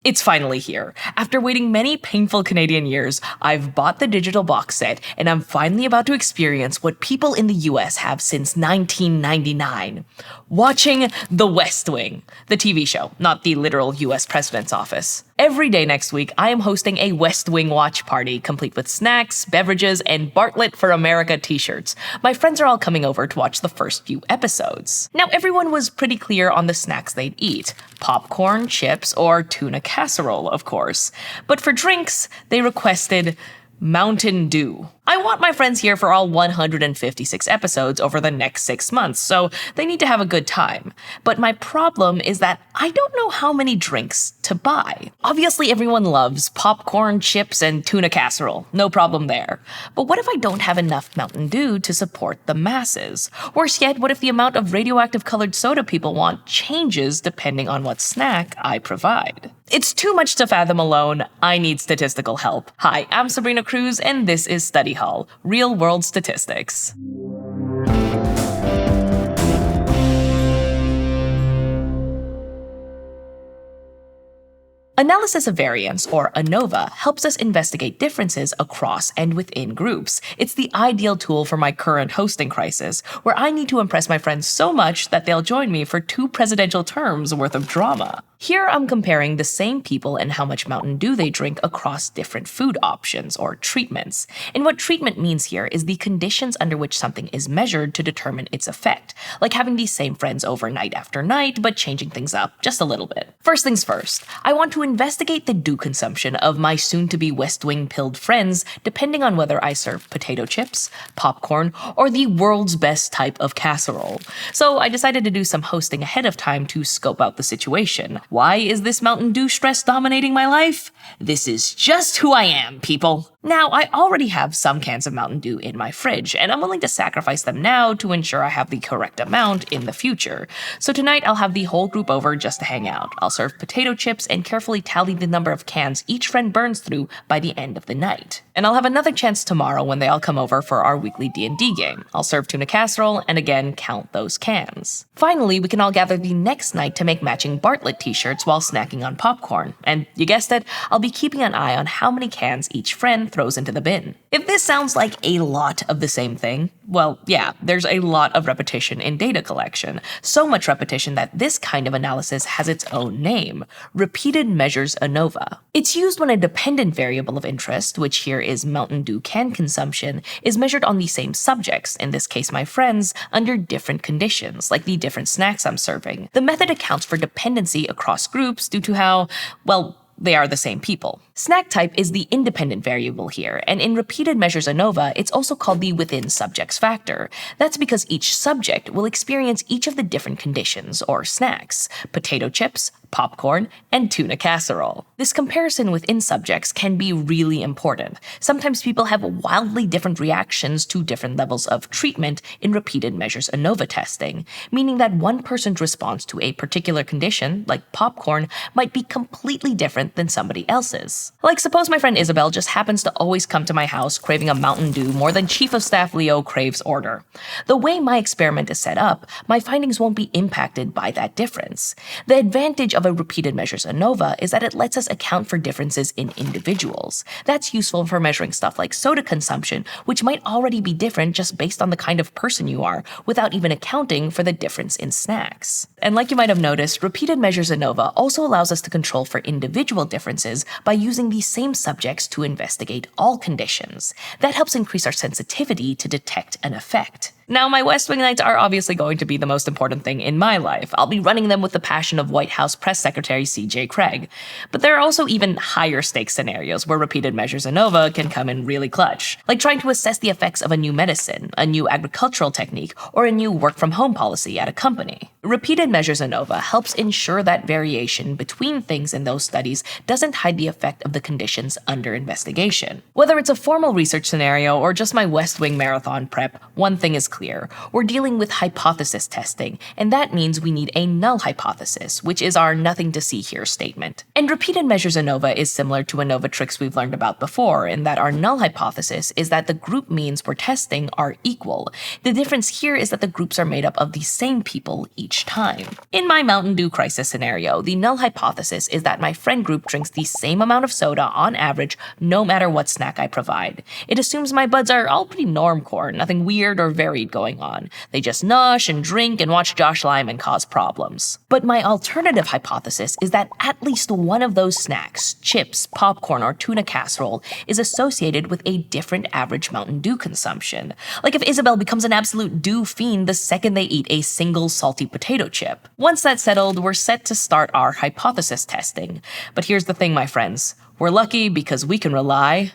It's finally here. After waiting many painful Canadian years, I've bought the digital box set, and I'm finally about to experience what people in the US have since 1999. Watching The West Wing, the TV show, not the literal US president's office. Every day next week, I am hosting a West Wing watch party, complete with snacks, beverages, and Bartlett for America t-shirts. My friends are all coming over to watch the first few episodes. Now, everyone was pretty clear on the snacks they'd eat. Popcorn, chips, or tuna casserole, of course. But for drinks, they requested Mountain Dew. I want my friends here for all 156 episodes over the next 6 months, so they need to have a good time. But my problem is that I don't know how many drinks to buy. Obviously, everyone loves popcorn, chips, and tuna casserole. No problem there. But what if I don't have enough Mountain Dew to support the masses? Worse yet, what if the amount of radioactive colored soda people want changes depending on what snack I provide? It's too much to fathom alone. I need statistical help. Hi, I'm Sabrina Cruz, and this is Study Hall, real-world statistics. Analysis of variance, or ANOVA, helps us investigate differences across and within groups. It's the ideal tool for my current hosting crisis, where I need to impress my friends so much that they'll join me for 2 presidential terms worth of drama. Here I'm comparing the same people and how much Mountain Dew they drink across different food options, or treatments. And what treatment means here is the conditions under which something is measured to determine its effect, like having these same friends over night after night, but changing things up just a little bit. First things first, I want to investigate the dew consumption of my soon-to-be West Wing-pilled friends, depending on whether I serve potato chips, popcorn, or the world's best type of casserole. So I decided to do some hosting ahead of time to scope out the situation. Why is this Mountain Dew stress dominating my life? This is just who I am, people. Now, I already have some cans of Mountain Dew in my fridge, and I'm willing to sacrifice them now to ensure I have the correct amount in the future. So tonight, I'll have the whole group over just to hang out. I'll serve potato chips and carefully tally the number of cans each friend burns through by the end of the night. And I'll have another chance tomorrow when they all come over for our weekly D&D game. I'll serve tuna casserole and again count those cans. Finally, we can all gather the next night to make matching Bartlett t-shirts while snacking on popcorn. And you guessed it, I'll be keeping an eye on how many cans each friend throws into the bin. If this sounds like a lot of the same thing, well, yeah, there's a lot of repetition in data collection. So much repetition that this kind of analysis has its own name, repeated measures ANOVA. It's used when a dependent variable of interest, which here is Mountain Dew can consumption, is measured on the same subjects, in this case my friends, under different conditions, like the different snacks I'm serving. The method accounts for dependency across groups due to how, well, they are the same people. Snack type is the independent variable here, and in repeated measures ANOVA, it's also called the within subjects factor. That's because each subject will experience each of the different conditions, or snacks: potato chips, popcorn, and tuna casserole. This comparison within subjects can be really important. Sometimes people have wildly different reactions to different levels of treatment in repeated measures ANOVA testing, meaning that one person's response to a particular condition, like popcorn, might be completely different than somebody else's. Like, suppose my friend Isabel just happens to always come to my house craving a Mountain Dew more than Chief of Staff Leo craves order. The way my experiment is set up, my findings won't be impacted by that difference. The advantage of a repeated measures ANOVA is that it lets us account for differences in individuals. That's useful for measuring stuff like soda consumption, which might already be different just based on the kind of person you are, without even accounting for the difference in snacks. And like you might have noticed, repeated measures ANOVA also allows us to control for individual differences by using these same subjects to investigate all conditions. That helps increase our sensitivity to detect an effect. Now, my West Wing nights are obviously going to be the most important thing in my life. I'll be running them with the passion of White House Press Secretary C.J. Craig. But there are also even higher stakes scenarios where repeated measures ANOVA can come in really clutch, like trying to assess the effects of a new medicine, a new agricultural technique, or a new work-from-home policy at a company. Repeated measures ANOVA helps ensure that variation between things in those studies doesn't hide the effect of the conditions under investigation. Whether it's a formal research scenario or just my West Wing marathon prep, one thing is clear. clear. We're dealing with hypothesis testing, and that means we need a null hypothesis, which is our nothing to see here statement. And repeated measures ANOVA is similar to ANOVA tricks we've learned about before, in that our null hypothesis is that the group means we're testing are equal. The difference here is that the groups are made up of the same people each time. In my Mountain Dew crisis scenario, the null hypothesis is that my friend group drinks the same amount of soda on average no matter what snack I provide. It assumes my buds are all pretty normcore, nothing weird or varied going on. They just nush and drink and watch Josh Lyman cause problems. But my alternative hypothesis is that at least one of those snacks, chips, popcorn, or tuna casserole, is associated with a different average Mountain Dew consumption. Like if Isabel becomes an absolute dew fiend the second they eat a single salty potato chip. Once that's settled, we're set to start our hypothesis testing. But here's the thing, my friends. We're lucky because we can rely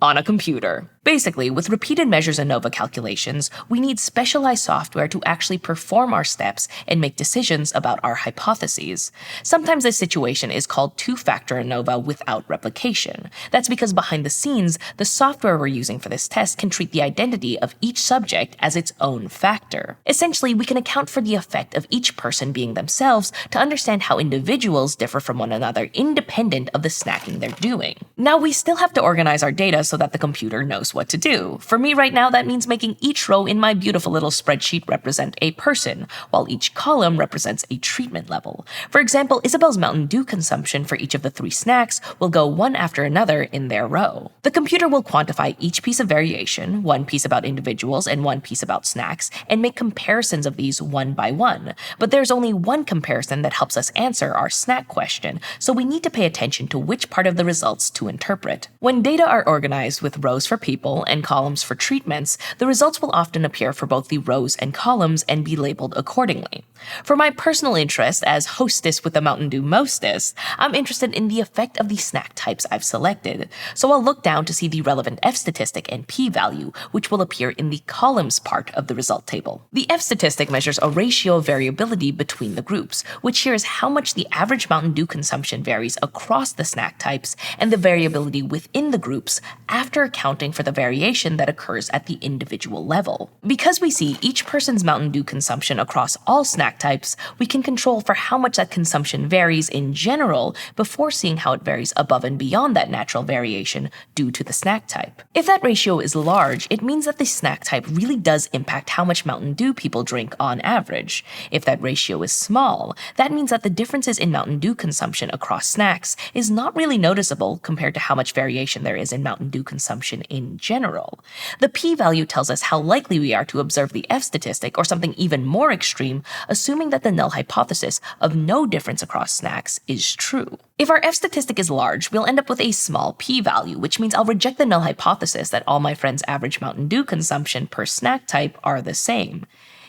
on a computer. Basically, with repeated measures ANOVA calculations, we need specialized software to actually perform our steps and make decisions about our hypotheses. Sometimes this situation is called two-factor ANOVA without replication. That's because behind the scenes, the software we're using for this test can treat the identity of each subject as its own factor. Essentially, we can account for the effect of each person being themselves to understand how individuals differ from one another independent of the snacking they're doing. Now, we still have to organize our data so that the computer knows what to do. For me right now, that means making each row in my beautiful little spreadsheet represent a person, while each column represents a treatment level. For example, Isabel's Mountain Dew consumption for each of the 3 snacks will go one after another in their row. The computer will quantify each piece of variation, one piece about individuals and one piece about snacks, and make comparisons of these one by one. But there's only one comparison that helps us answer our snack question, so we need to pay attention to which part of the results to interpret. When data are organized with rows for people and columns for treatments, the results will often appear for both the rows and columns and be labeled accordingly. For my personal interest as hostess with the Mountain Dew mostess, I'm interested in the effect of the snack types I've selected, so I'll look down to see the relevant F-statistic and p-value, which will appear in the columns part of the result table. The F-statistic measures a ratio of variability between the groups, which here is how much the average Mountain Dew consumption varies across the snack types and the variability within the groups after accounting for the variation that occurs at the individual level. Because we see each person's Mountain Dew consumption across all snack types, we can control for how much that consumption varies in general before seeing how it varies above and beyond that natural variation due to the snack type. If that ratio is large, it means that the snack type really does impact how much Mountain Dew people drink on average. If that ratio is small, that means that the differences in Mountain Dew consumption across snacks is not really noticeable compared to how much variation there is in Mountain Dew consumption in general. The p-value tells us how likely we are to observe the F-statistic or something even more extreme, assuming that the null hypothesis of no difference across snacks is true. If our F-statistic is large, we'll end up with a small p-value, which means I'll reject the null hypothesis that all my friends' average Mountain Dew consumption per snack type are the same.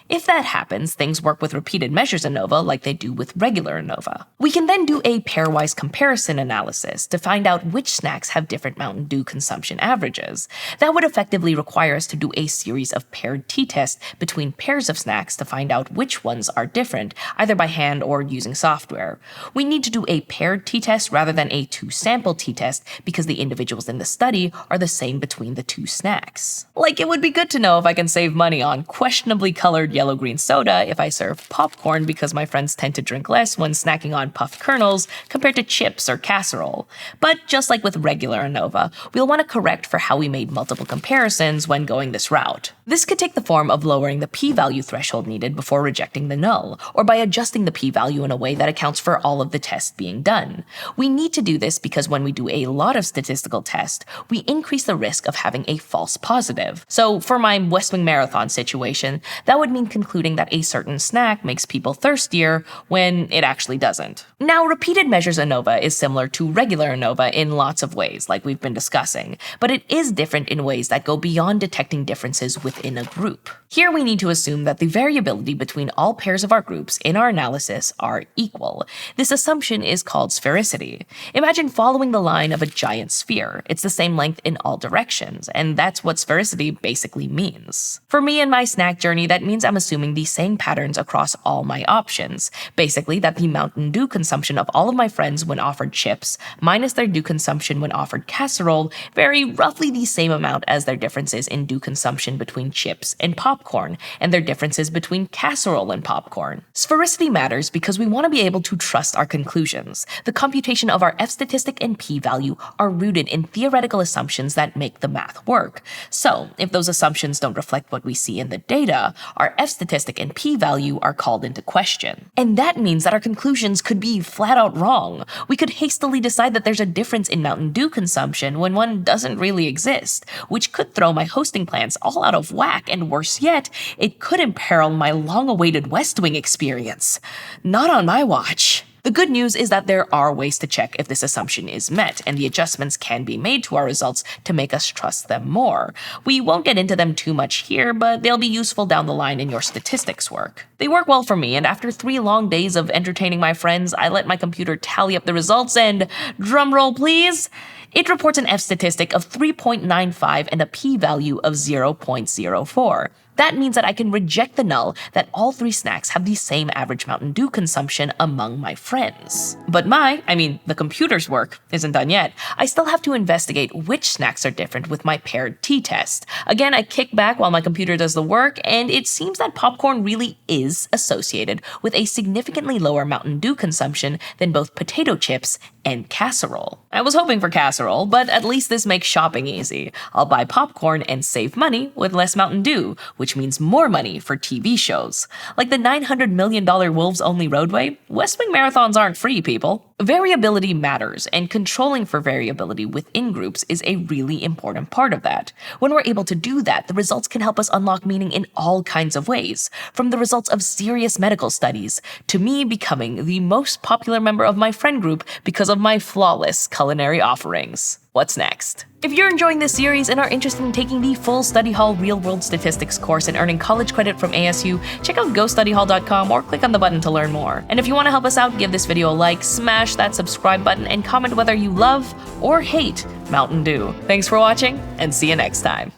If that happens, things work with repeated measures ANOVA like they do with regular ANOVA. We can then do a pairwise comparison analysis to find out which snacks have different Mountain Dew consumption averages. That would effectively require us to do a series of paired t-tests between pairs of snacks to find out which ones are different, either by hand or using software. We need to do a paired t-test rather than a 2-sample t-test because the individuals in the study are the same between the 2 snacks. Like, it would be good to know if I can save money on questionably colored yellow-green soda if I serve popcorn because my friends tend to drink less when snacking on puffed kernels compared to chips or casserole. But just like with regular ANOVA, we'll want to correct for how we made multiple comparisons when going this route. This could take the form of lowering the p-value threshold needed before rejecting the null, or by adjusting the p-value in a way that accounts for all of the tests being done. We need to do this because when we do a lot of statistical tests, we increase the risk of having a false positive. So for my West Wing Marathon situation, that would mean concluding that a certain snack makes people thirstier when it actually doesn't. Now, repeated measures ANOVA is similar to regular ANOVA in lots of ways, like we've been discussing, but it is different in ways that go beyond detecting differences within a group. Here we need to assume that the variability between all pairs of our groups in our analysis are equal. This assumption is called sphericity. Imagine following the line of a giant sphere. It's the same length in all directions, and that's what sphericity basically means. For me in my snack journey, that means I'm I'm assuming the same patterns across all my options. Basically, that the Mountain Dew consumption of all of my friends when offered chips, minus their dew consumption when offered casserole, vary roughly the same amount as their differences in dew consumption between chips and popcorn, and their differences between casserole and popcorn. Sphericity matters because we want to be able to trust our conclusions. The computation of our f-statistic and p-value are rooted in theoretical assumptions that make the math work. So, if those assumptions don't reflect what we see in the data, our f-statistic and p-value are called into question. And that means that our conclusions could be flat out wrong. We could hastily decide that there's a difference in Mountain Dew consumption when one doesn't really exist, which could throw my hosting plans all out of whack, and worse yet, it could imperil my long-awaited West Wing experience. Not on my watch. The good news is that there are ways to check if this assumption is met, and the adjustments can be made to our results to make us trust them more. We won't get into them too much here, but they'll be useful down the line in your statistics work. They work well for me, and after 3 long days of entertaining my friends, I let my computer tally up the results and, drumroll please, it reports an f-statistic of 3.95 and a p-value of 0.04. That means that I can reject the null that all 3 snacks have the same average Mountain Dew consumption among my friends. But the computer's work isn't done yet. I still have to investigate which snacks are different with my paired t-test. Again, I kick back while my computer does the work, and it seems that popcorn really is associated with a significantly lower Mountain Dew consumption than both potato chips and casserole. I was hoping for casserole, but at least this makes shopping easy. I'll buy popcorn and save money with less Mountain Dew, which means more money for TV shows. Like the $900 million Wolves Only Roadway, West Wing marathons aren't free, people. Variability matters, and controlling for variability within groups is a really important part of that. When we're able to do that, the results can help us unlock meaning in all kinds of ways, from the results of serious medical studies, to me becoming the most popular member of my friend group because of my flawless culinary offerings. What's next? If you're enjoying this series and are interested in taking the full Study Hall Real-World Statistics course and earning college credit from ASU, check out GoStudyHall.com or click on the button to learn more. And if you want to help us out, give this video a like, smash that subscribe button, and comment whether you love or hate Mountain Dew. Thanks for watching, and see you next time.